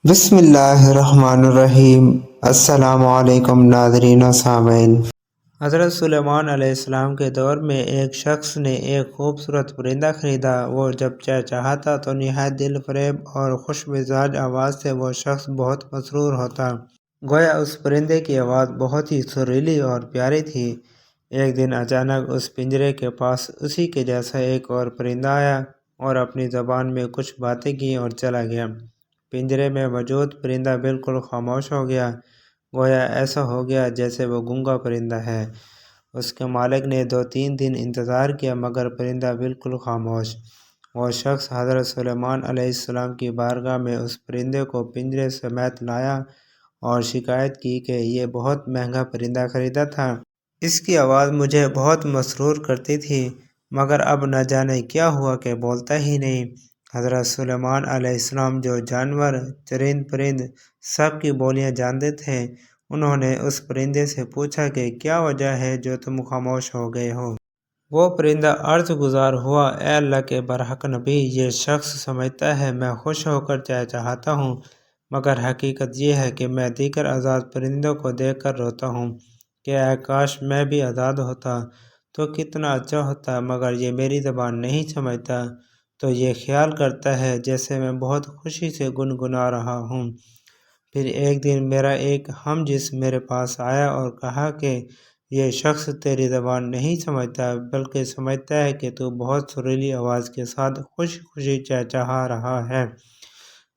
بسم اللہ الرحمن الرحیم۔ السلام علیکم ناظرین و سامعین۔ حضرت سلیمان علیہ السلام کے دور میں ایک شخص نے ایک خوبصورت پرندہ خریدا۔ وہ جب چہچہاتا تو نہایت دل فریب اور خوش مزاج آواز سے وہ شخص بہت مسرور ہوتا، گویا اس پرندے کی آواز بہت ہی سریلی اور پیاری تھی۔ ایک دن اچانک اس پنجرے کے پاس اسی کے جیسا ایک اور پرندہ آیا اور اپنی زبان میں کچھ باتیں کی اور چلا گیا۔ پنجرے میں موجود پرندہ بالکل خاموش ہو گیا، گویا ایسا ہو گیا جیسے وہ گونگا پرندہ ہے۔ اس کے مالک نے 2-3 دن انتظار کیا مگر پرندہ بالکل خاموش۔ وہ شخص حضرت سلیمان علیہ السلام کی بارگاہ میں اس پرندے کو پنجرے سمیت لایا اور شکایت کی کہ یہ بہت مہنگا پرندہ خریدا تھا۔ اس کی آواز مجھے بہت مسرور کرتی تھی مگر اب نہ جانے کیا ہوا کہ بولتا ہی نہیں۔ حضرت سلیمان علیہ السلام جو جانور، چرند پرند سب کی بولیاں جانتے تھے، انہوں نے اس پرندے سے پوچھا کہ کیا وجہ ہے جو تم خاموش ہو گئے ہو؟ وہ پرندہ عرض گزار ہوا، اے اللہ کے برحق نبی، یہ شخص سمجھتا ہے میں خوش ہو کر چہچہاتا ہوں مگر حقیقت یہ ہے کہ میں دیگر آزاد پرندوں کو دیکھ کر روتا ہوں کہ اے کاش میں بھی آزاد ہوتا تو کتنا اچھا ہوتا، مگر یہ میری زبان نہیں سمجھتا تو یہ خیال کرتا ہے جیسے میں بہت خوشی سے گنگنا رہا ہوں۔ پھر ایک دن میرا ایک ہم جسم میرے پاس آیا اور کہا کہ یہ شخص تیری زبان نہیں سمجھتا بلکہ سمجھتا ہے کہ تو بہت سریلی آواز کے ساتھ خوشی خوشی چہچہا رہا ہے۔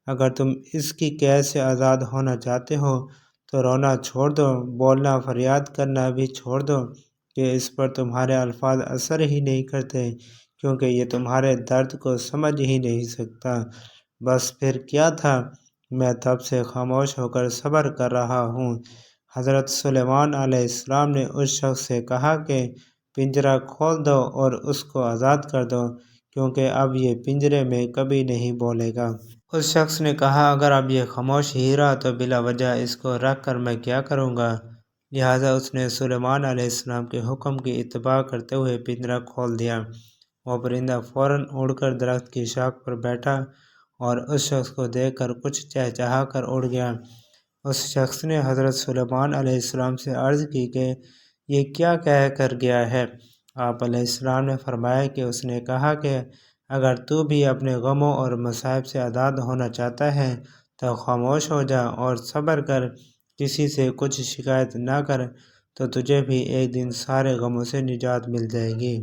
اگر تم اس کی قید سے آزاد ہونا چاہتے ہو تو رونا چھوڑ دو، بولنا فریاد کرنا بھی چھوڑ دو کہ اس پر تمہارے الفاظ اثر ہی نہیں کرتے کیونکہ یہ تمہارے درد کو سمجھ ہی نہیں سکتا۔ بس پھر کیا تھا، میں تب سے خاموش ہو کر صبر کر رہا ہوں۔ حضرت سلیمان علیہ السلام نے اس شخص سے کہا کہ پنجرہ کھول دو اور اس کو آزاد کر دو کیونکہ اب یہ پنجرے میں کبھی نہیں بولے گا۔ اس شخص نے کہا اگر اب یہ خاموش ہی رہا تو بلا وجہ اس کو رکھ کر میں کیا کروں گا؟ لہٰذا اس نے سلیمان علیہ السلام کے حکم کی اتباع کرتے ہوئے پنجرہ کھول دیا۔ وہ پرندہ فوراً اڑ کر درخت کی شاخ پر بیٹھا اور اس شخص کو دیکھ کر کچھ چہچہا کر اڑ گیا۔ اس شخص نے حضرت سلیمان علیہ السلام سے عرض کی کہ یہ کیا کہہ کر گیا ہے؟ آپ علیہ السلام نے فرمایا کہ اس نے کہا کہ اگر تو بھی اپنے غموں اور مصائب سے آزاد ہونا چاہتا ہے تو خاموش ہو جا اور صبر کر، کسی سے کچھ شکایت نہ کر تو تجھے بھی ایک دن سارے غموں سے نجات مل جائے گی۔